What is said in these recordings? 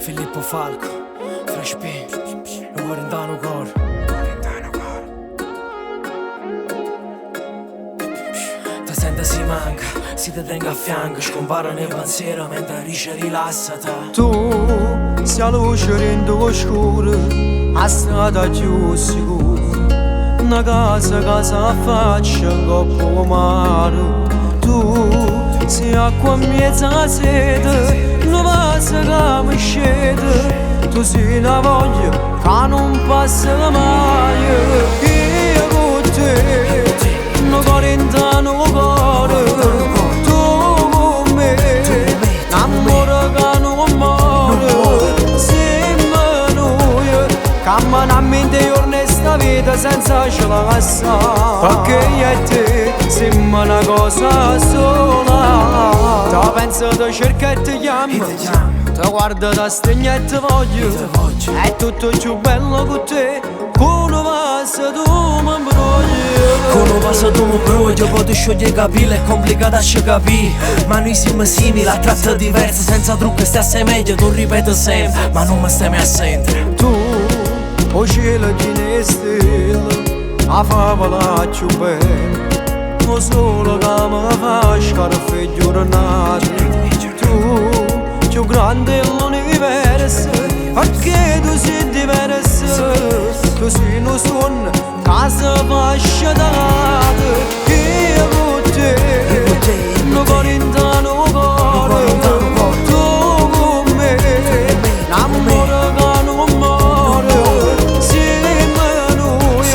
Filippo Falco, Fresh P, lo cuore in Dano Core. Ti sente si manca, si ti tenga a fianco, scompare nel pensiero mentre dice rilassati. Tu sei la luce dentro oscura, a strada più sicura, una casa che si affaccia in coppa al mare. Tu sei acqua in mezzo alla sete, una passa che mi scende. Tu sei una voglia che non passa mai. Io con te, un cuore in Dano Core. Tu con me, l'amore che non muore. Siamo noi, camminammo in giorni e sta vita senza ce la passare. Perché io e te siamo una cosa sola. Ti penso, ti cerco e ti chiamo, ti guardo, ti stringo e ti voglio. È tutto più bello con te, con un passo tu mi brogli. Con un passo tu mi brogli, poi ti scioglie i capelli, è complicato a capire. Ma noi siamo simili, a tratti diversi, senza trucco stai assai meglio, tu ripeti sempre, ma non mi stai mai a sentire. Tu, o cielo di stelle, a favola più bella, lo sole che mi fa scarpe giornate. Tu, più grande l'universo, perché tu sei diverso. Tu sei un sogno che si fa sciatare. Io con te, un cuore in Dano Core. Tu con me, l'amore che non muore. Siamo noi,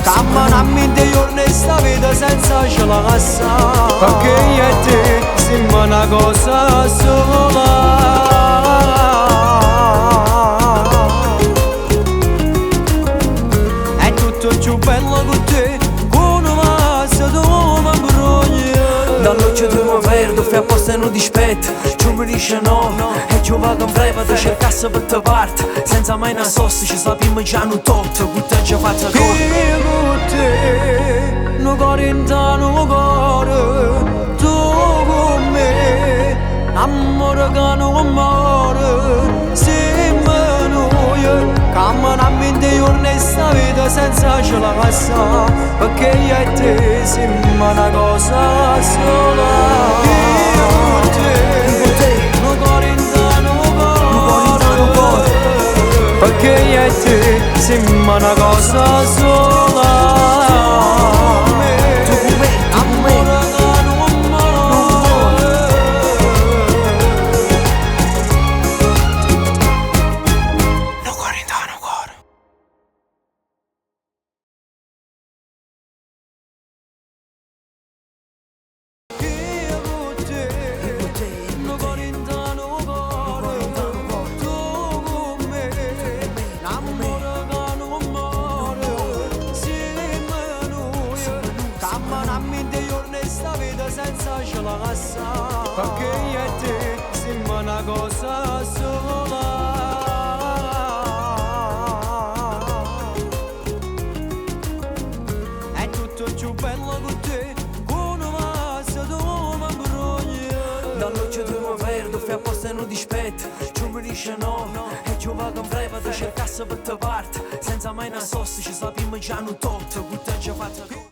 camminammo in giorni e sta vita senza ce la passare. Perché io e te siamo una cosa sola. È tutto più bello con te, con un passo tu mi brogli. Dall'occhio tu mi perdo, fai apposta e non dispetto. Tu mi dici no, e io vado in freva, ti cercasse per te parte. Senza mai una sosta, ci sappiamo già un tot, con te ci faccio corto. Io con te, un cuore in Dano Core. Tu con me, l'amore che non muore. Siamo noi, camminammo in giorni e sta vita senza ce la passare. Perché io e te siamo una cosa sola. Io con te, un cuore in Dano Core. Perché io e te siamo una cosa sola. Senza ce la passare, perché io e te siamo una cosa sola. È tutto più bello con te, con un passo tu mi brogli. Dall'occhio tu mi perdo, fai apposta e non dispetto. Tu mi dici no, e io vado in freva, ti cercasse per te parte. Senza mai una sosta, ci sappiamo già un tot, con te ci faccio